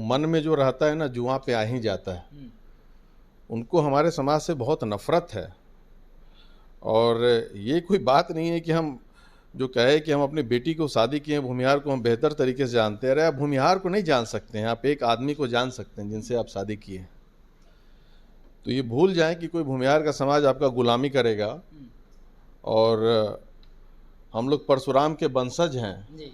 मन में जो रहता है ना, जुआ पे आ ही जाता है। उनको हमारे समाज से बहुत नफरत है। और ये कोई बात नहीं है कि हम जो कहे कि हम अपनी बेटी को शादी किए, भूमिहार को हम बेहतर तरीके से जानते हैं। अरे आप भूमिहार को नहीं जान सकते हैं, आप एक आदमी को जान सकते हैं जिनसे आप शादी किए। तो ये भूल जाएं कि कोई भूमिहार का समाज आपका गुलामी करेगा। और हम लोग परशुराम के वंशज हैं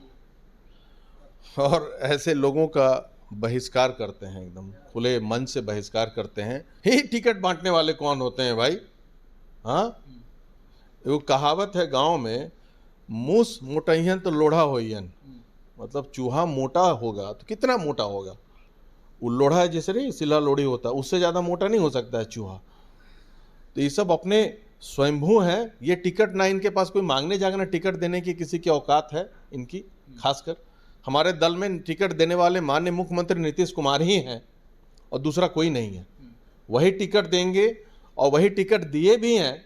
और ऐसे लोगों का बहिष्कार करते हैं, एकदम खुले मन से बहिष्कार करते हैं। ही टिकट बांटने वाले कौन होते हैं भाई? हाँ, वो कहावत है गांव में, मूस मोटहियन तो लोढ़ा होइयन। मतलब चूहा मोटा होगा तो कितना मोटा होगा? वो लोढ़ा जैसे नहीं सिला लोढ़ी होता, उससे ज़्यादा मोटा नहीं हो सकता है चूहा। तो ये सब अपने स्वयंभू हैं। ये टिकट ना इनके पास कोई मांगने जागना टिकट देने की किसी की औकात है इनकी। खासकर हमारे दल में टिकट देने वाले माननीय मुख्यमंत्री नीतीश कुमार ही हैं और दूसरा कोई नहीं है। वही टिकट देंगे और वही टिकट दिए भी हैं,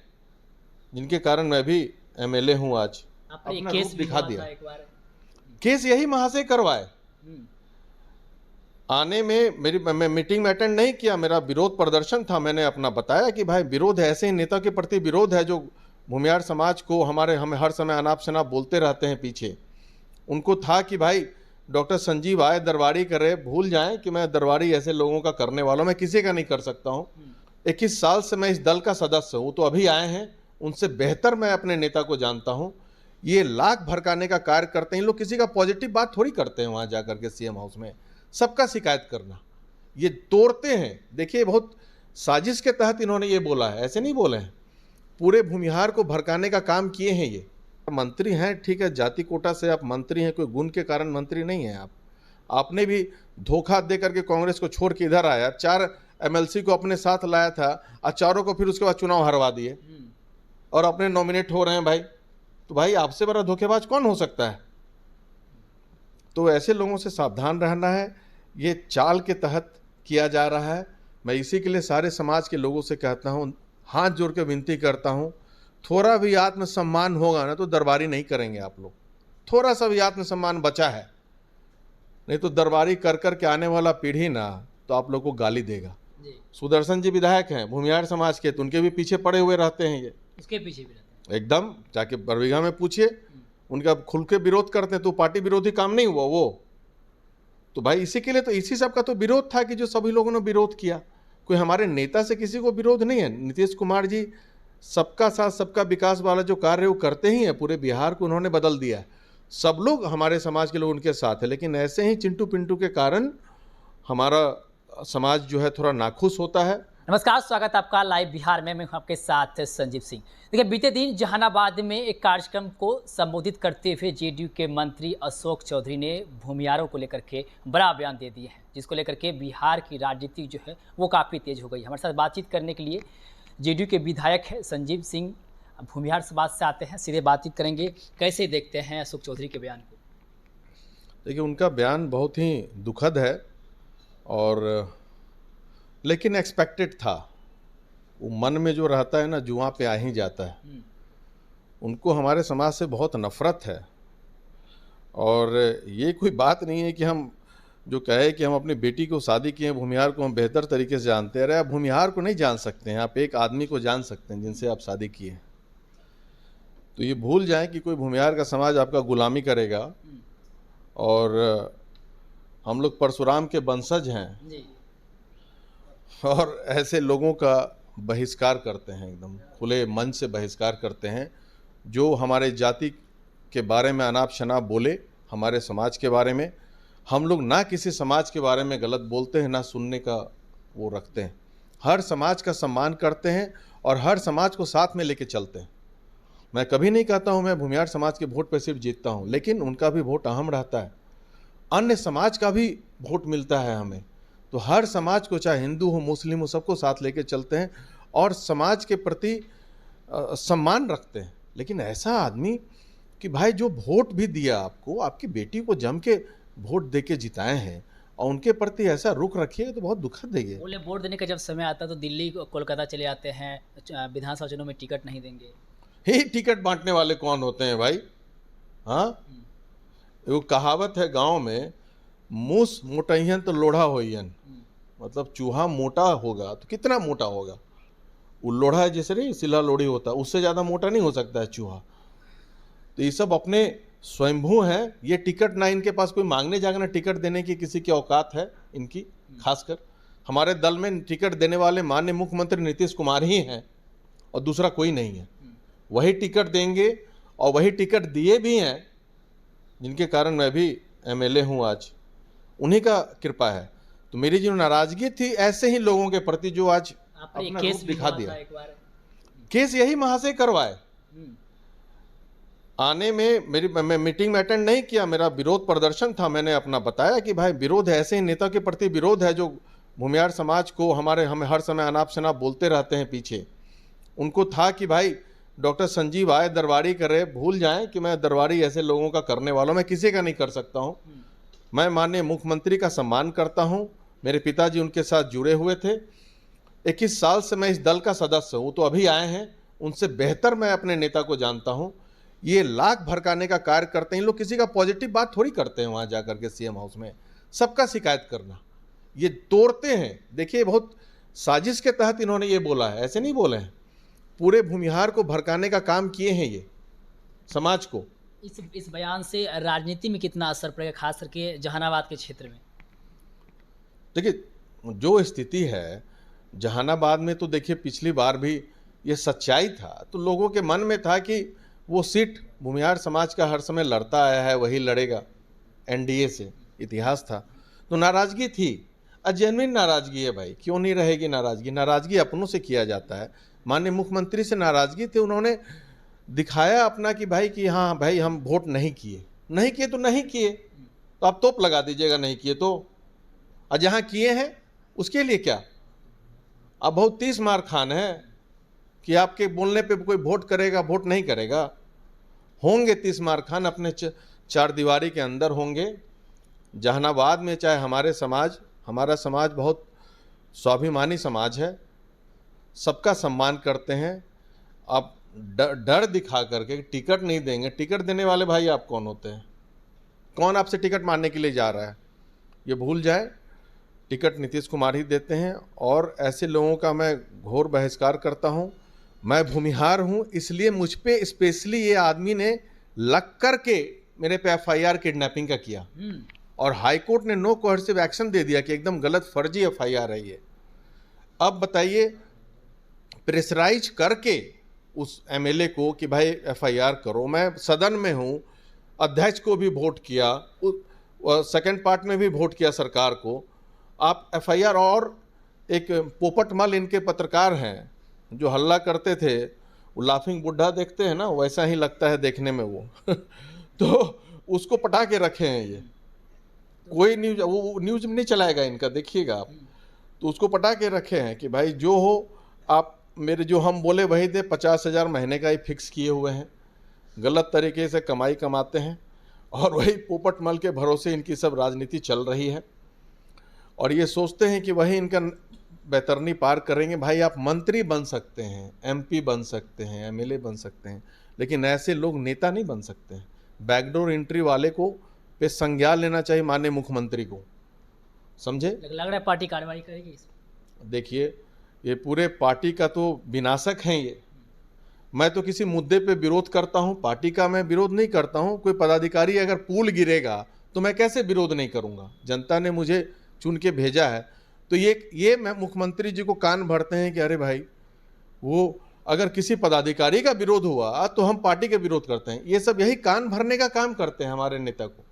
जिनके कारण मैं भी एमएलए हूं। आज अपना रूप दिखा दिया। केस यही महाशय करवाए। आने में मैं मीटिंग में अटेंड नहीं किया, मेरा विरोध प्रदर्शन था। मैंने अपना बताया कि भाई विरोध है, ऐसे ही नेता के प्रति विरोध है जो भूमिहार समाज को हमें हर समय अनाप शनाप बोलते रहते हैं पीछे। उनको था कि भाई डॉक्टर संजीव आए, दरबारी करे, भूल जाएं कि मैं दरबारी ऐसे लोगों का करने वाला, मैं किसी का नहीं कर सकता हूं। 21 साल से मैं इस दल का सदस्य हूं, तो अभी आए हैं, उनसे बेहतर मैं अपने नेता को जानता हूं। ये लाख भड़काने का कार्य करते हैं लोग, किसी का पॉजिटिव बात थोड़ी करते हैं वहां जाकर के सीएम हाउस में। सबका शिकायत करना, ये तोड़ते हैं। देखिए बहुत साजिश के तहत इन्होंने ये बोला है, ऐसे नहीं बोले हैं। पूरे भूमिहार को भड़काने का काम किए हैं। ये मंत्री हैं, ठीक है, जाति कोटा से आप मंत्री हैं, कोई गुण के कारण मंत्री नहीं हैं आप। आपने भी धोखा दे करके कांग्रेस को छोड़ के इधर आया, 4 एमएलसी को अपने साथ लाया था और चारों को फिर उसके बाद चुनाव हरवा दिए और अपने नॉमिनेट हो रहे हैं भाई। तो भाई आपसे बड़ा धोखेबाज कौन हो सकता है? तो ऐसे लोगों से सावधान रहना है। ये चाल के तहत किया जा रहा है। मैं इसी के लिए सारे समाज के लोगों से कहता हूँ, हाथ जोड़ के विनती करता हूँ, थोड़ा भी आत्मसम्मान होगा ना तो दरबारी नहीं करेंगे आप लोग। थोड़ा सा भी आत्मसम्मान बचा है, नहीं तो दरबारी कर कर के आने वाला पीढ़ी ना तो आप लोग को गाली देगा। सुदर्शन जी विधायक हैं भूमिहार समाज के, तो उनके भी पीछे पड़े हुए रहते हैं। ये उसके पीछे भी रहते हैं एकदम, जाके बरबीघा में पूछिए, उनका खुल के विरोध करते हैं। तो पार्टी विरोधी काम नहीं हुआ वो तो भाई। इसी के लिए तो इसी सब का तो विरोध था कि जो सभी लोगों ने विरोध किया। कोई हमारे नेता से किसी को विरोध नहीं है। नीतीश कुमार जी सबका साथ सबका विकास वाला जो कार्य वो करते ही हैं। पूरे बिहार को उन्होंने बदल दिया है। सब लोग, हमारे समाज के लोग उनके साथ है। लेकिन ऐसे ही चिंटू पिंटू के कारण हमारा समाज जो है थोड़ा नाखुश होता है। नमस्कार, स्वागत आपका लाइव बिहार में। मैं हूं आपके साथ संजीव सिंह। देखिए, बीते दिन जहानाबाद में एक कार्यक्रम को संबोधित करते हुए जेडीयू के मंत्री अशोक चौधरी ने भूमिहारों को लेकर के बड़ा बयान दे दिया है, जिसको लेकर के बिहार की राजनीति जो है वो काफ़ी तेज हो गई। हमारे साथ बातचीत करने के लिए जेडीयू के विधायक है संजीव सिंह, भूमिहार समाज से आते हैं। सीधे बातचीत करेंगे, कैसे देखते हैं अशोक चौधरी के बयान को? देखिए, उनका बयान बहुत ही दुखद है और लेकिन एक्सपेक्टेड था। वो मन में जो रहता है ना, जुआ पे आ ही जाता है। उनको हमारे समाज से बहुत नफरत है। और ये कोई बात नहीं है कि हम जो कहे कि हम अपनी बेटी को शादी किए, भूमिहार को हम बेहतर तरीके से जानते हैं। अरे आप भूमिहार को नहीं जान सकते हैं, आप एक आदमी को जान सकते हैं जिनसे आप शादी किए। तो ये भूल जाएं कि कोई भूमिहार का समाज आपका गुलामी करेगा। और हम लोग परशुराम के वंशज हैं और ऐसे लोगों का बहिष्कार करते हैं, एकदम खुले मन से बहिष्कार करते हैं जो हमारे जाति के बारे में अनाप शनाप बोले, हमारे समाज के बारे में। हम लोग ना किसी समाज के बारे में गलत बोलते हैं, ना सुनने का वो रखते हैं। हर समाज का सम्मान करते हैं और हर समाज को साथ में लेके चलते हैं। मैं कभी नहीं कहता हूँ मैं भूमिहार समाज के वोट पे सिर्फ जीतता हूँ, लेकिन उनका भी वोट अहम रहता है। अन्य समाज का भी वोट मिलता है हमें। तो हर समाज को, चाहे हिंदू हो मुस्लिम हो, सबको साथ लेके चलते हैं और समाज के प्रति सम्मान रखते हैं। लेकिन ऐसा आदमी कि भाई जो वोट भी दिया आपको, आपकी बेटी को जम के वोट दे के जिताए हैं और उनके प्रति ऐसा रुख रखिएगा तो बहुत दुखद है ये। बोले वोट देने का जब समय आता तो दिल्ली कोलकाता चले आते हैं, विधानसभा चुनाव में टिकट नहीं देंगे। ही टिकट बांटने वाले कौन होते हैं भाई? हाँ, वो कहावत है गांव में, मूस मोटहियन तो लोढ़ा होइयन, मतलब चूहा मोटा होगा तो कितना मोटा होगा, वो लोढ़ा जैसे नहीं सिला लोढ़ी होता, उससे ज़्यादा मोटा नहीं हो सकता है चूहा। तो ये सब अपने स्वयंभू हैं, ये टिकट ना इनके पास कोई मांगने जागना टिकट देने की किसी की औकात है इनकी। खासकर हमारे दल में टिकट देने वाले माननीय मुख्यमंत्री नीतीश कुमार ही हैं और दूसरा कोई नहीं है। वही टिकट देंगे और वही टिकट दिए भी हैं, जिनके कारण मैं भी एमएलए हूँ आज, उन्हीं का कृपा है। तो मेरी जो नाराजगी थी ऐसे ही लोगों के प्रति जो आज अपना रूप दिखा दिया, केस यही महाशय करवाए। आने में मैं मीटिंग में अटेंड नहीं किया, मेरा विरोध प्रदर्शन था। मैंने अपना बताया कि भाई विरोध है, ऐसे ही नेता के प्रति विरोध है जो भूमियार समाज को हमें हर समय अनाप शनाप बोलते रहते हैं पीछे। उनको था कि भाई डॉक्टर संजीव आए दरबारी करे, भूल जाएं कि मैं दरबारी ऐसे लोगों का करने वाला, मैं किसी का नहीं कर सकता हूं। मैं माननीय मुख्यमंत्री का सम्मान करता हूं, मेरे पिताजी उनके साथ जुड़े हुए थे। 21 साल से मैं इस दल का सदस्य हूं, तो अभी आए हैं, उनसे बेहतर मैं अपने नेता को जानता हूं। ये लाख भड़काने का कार्य करते हैं, इन लोग किसी का पॉजिटिव बात थोड़ी करते हैं वहाँ जा करके सीएम हाउस में, सबका शिकायत करना, ये तोड़ते हैं। देखिए बहुत साजिश के तहत इन्होंने ये बोला है, ऐसे नहीं बोले हैं, पूरे भूमिहार को भड़काने का काम किए हैं ये समाज को। इस बयान से राजनीति में कितना असर पड़ेगा, खास करके जहानाबाद के क्षेत्र में? देखिए जो स्थिति है जहानाबाद में, तो देखिए पिछली बार भी ये सच्चाई था, तो लोगों के मन में था कि वो सीट भूमिहार समाज का हर समय लड़ता आया है, वही लड़ेगा एनडीए से, इतिहास था। तो नाराजगी थी, जेन्युइन नाराजगी है भाई, क्यों नहीं रहेगी नाराजगी? नाराजगी अपनों से किया जाता है। माननीय मुख्यमंत्री से नाराजगी थी, उन्होंने दिखाया अपना कि भाई कि हाँ भाई हम वोट नहीं किए तो नहीं किए, तो आप तोप लगा दीजिएगा नहीं किए तो, और जहाँ किए हैं उसके लिए क्या? अब बहुत 30 मार खान है कि आपके बोलने पे कोई वोट करेगा, वोट नहीं करेगा। होंगे 30 मार खान, अपने चार दीवारी के अंदर होंगे। जहानाबाद में चाहे हमारा समाज बहुत स्वाभिमानी समाज है, सबका सम्मान करते हैं। आप डर दिखा करके टिकट नहीं देंगे, टिकट देने वाले भाई आप कौन होते हैं? कौन आपसे टिकट मांगने के लिए जा रहा है? ये भूल जाए, टिकट नीतीश कुमार ही देते हैं, और ऐसे लोगों का मैं घोर बहिष्कार करता हूं। मैं भूमिहार हूं, इसलिए मुझ पे स्पेशली ये आदमी ने लग करके मेरे पे एफआईआर किडनैपिंग का किया, और हाई कोर्ट ने नो कोहर्सिव एक्शन दे दिया कि एकदम गलत फर्जी एफआईआर है ये। अब बताइए, प्रेशराइज करके उस एमएलए को कि भाई एफआईआर करो। मैं सदन में हूं, अध्यक्ष को भी वोट किया, सेकंड पार्ट में भी वोट किया सरकार को। आप एफआईआर, और एक पोपटमल इनके पत्रकार हैं जो हल्ला करते थे, वो लाफिंग बुड्ढा देखते हैं ना, वैसा ही लगता है देखने में वो तो उसको पटा के रखे हैं ये, कोई न्यूज, वो न्यूज में नहीं चलाएगा इनका, देखिएगा आप। तो उसको पटा के रखे हैं कि भाई जो हो आप मेरे, जो हम बोले वही दे। 50,000 महीने का ही फिक्स किए हुए हैं, गलत तरीके से कमाई कमाते हैं, और वही पोपटमल के भरोसे इनकी सब राजनीति चल रही है, और ये सोचते हैं कि वही इनका बेतरनी पार करेंगे। भाई आप मंत्री बन सकते हैं, एमपी बन सकते हैं, एमएलए बन सकते हैं, लेकिन ऐसे लोग नेता नहीं बन सकते हैं। बैकडोर एंट्री वाले को पे संज्ञान लेना चाहिए माननीय मुख्यमंत्री को, समझे? लग रहा है पार्टी कार्रवाई करेगी इस पर। देखिए ये पूरे पार्टी का तो विनाशक हैं ये। मैं तो किसी मुद्दे पे विरोध करता हूं, पार्टी का मैं विरोध नहीं करता हूं। कोई पदाधिकारी अगर पुल गिरेगा तो मैं कैसे विरोध नहीं करूंगा? जनता ने मुझे चुन के भेजा है। तो ये मैं मुख्यमंत्री जी को कान भरते हैं कि अरे भाई, वो अगर किसी पदाधिकारी का विरोध हुआ तो हम पार्टी के विरोध करते हैं। ये सब यही कान भरने का काम करते हैं हमारे नेता को,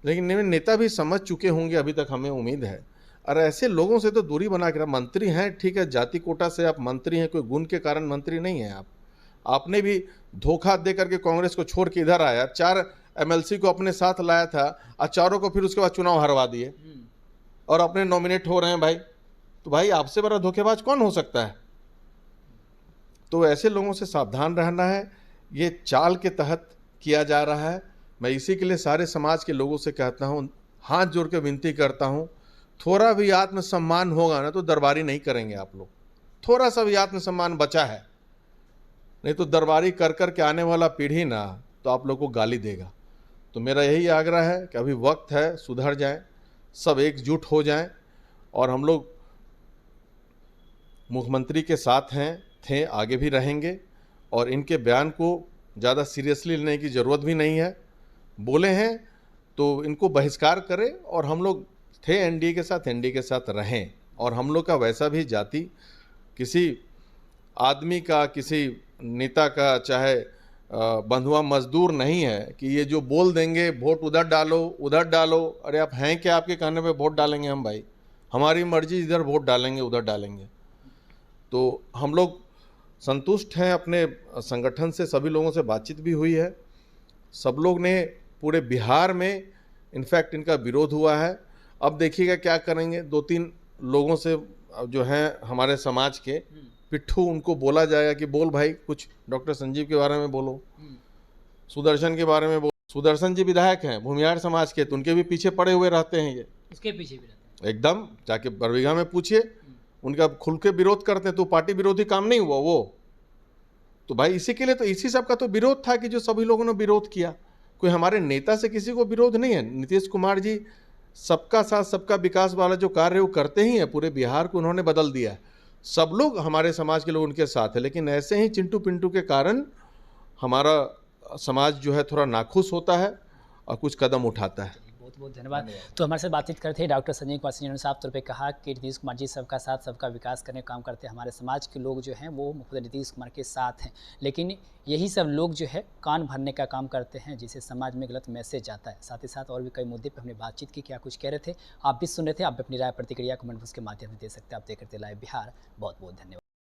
लेकिन नेता भी समझ चुके होंगे अभी तक, हमें उम्मीद है। और ऐसे लोगों से तो दूरी बना के, मंत्री हैं ठीक है, जाति कोटा से आप मंत्री हैं, कोई गुण के कारण मंत्री नहीं हैं आप। आपने भी धोखा दे करके कांग्रेस को छोड़ के इधर आया, 4 एमएलसी को अपने साथ लाया था, और चारों को फिर उसके बाद चुनाव हरवा दिए, और अपने नॉमिनेट हो रहे हैं भाई। तो भाई आपसे बड़ा धोखेबाज कौन हो सकता है? तो ऐसे लोगों से सावधान रहना है, ये चाल के तहत किया जा रहा है। मैं इसी के लिए सारे समाज के लोगों से कहता हूँ, हाथ जोड़ के विनती करता हूँ, थोड़ा भी आत्मसम्मान होगा ना तो दरबारी नहीं करेंगे आप लोग। थोड़ा सा भी आत्मसम्मान बचा है, नहीं तो दरबारी कर कर के आने वाला पीढ़ी ना तो आप लोग को गाली देगा। तो मेरा यही आग्रह है कि अभी वक्त है, सुधर जाएं, सब एकजुट हो जाएं और हम लोग मुख्यमंत्री के साथ हैं, थे, आगे भी रहेंगे और इनके बयान को ज़्यादा सीरियसली लेने की ज़रूरत भी नहीं है। बोले हैं तो इनको बहिष्कार करें और हम लोग थे एनडीए के साथ रहें। और हम लोग का वैसा भी जाति किसी आदमी का, किसी नेता का, चाहे बंधुआ मजदूर नहीं है कि ये जो बोल देंगे वोट उधर डालो उधर डालो। अरे आप हैं क्या, आपके कहने पे वोट डालेंगे हम भाई? हमारी मर्जी, इधर वोट डालेंगे उधर डालेंगे। तो हम लोग संतुष्ट हैं अपने संगठन से, सभी लोगों से बातचीत भी हुई है, सब लोग ने पूरे बिहार में इनफैक्ट इनका विरोध हुआ है। अब देखिएगा क्या करेंगे, 2-3 लोगों से जो हैं हमारे समाज के पिट्ठू, उनको बोला जाएगा कि बोल भाई कुछ डॉक्टर संजीव के बारे में बोलो, सुदर्शन के बारे में बोलो। सुदर्शन जी विधायक हैं भूमिहार समाज के, तो उनके भी पीछे पड़े हुए रहते हैं ये, उसके पीछे भी रहते एकदम। जाके बरबीघा में पूछिए, उनका खुल के विरोध करते हैं। तो पार्टी विरोधी काम नहीं हुआ वो? तो भाई इसी के लिए तो, इसी सब का तो विरोध था कि जो सभी लोगों ने विरोध किया। कोई हमारे नेता से किसी को विरोध नहीं है। नीतीश कुमार जी सबका साथ सबका विकास वाला जो कार्य वो करते ही हैं, पूरे बिहार को उन्होंने बदल दिया है। सब लोग, हमारे समाज के लोग उनके साथ है, लेकिन ऐसे ही चिंटू पिंटू के कारण हमारा समाज जो है थोड़ा नाखुश होता है और कुछ कदम उठाता है। बहुत बहुत धन्यवाद। तो हमारे साथ बातचीत करते हैं डॉक्टर संजीव कुमार सिंह, साफ तौर पे कहा कि नीतीश कुमार जी सबका साथ सबका विकास करने का काम करते हैं। हमारे समाज के लोग जो हैं वो मुख्यतः नीतीश कुमार के साथ हैं, लेकिन यही सब लोग जो है कान भरने का काम करते हैं, जिससे समाज में गलत मैसेज जाता है। साथ ही साथ और भी कई मुद्दे पर हमने बातचीत की। क्या कुछ कह रहे थे आप भी सुन रहे थे, आप भी अपनी राय प्रतिक्रिया कमेंट बॉक्स के माध्यम से दे सकते हैं। आप देख रहे थे लाइव बिहार। बहुत बहुत धन्यवाद।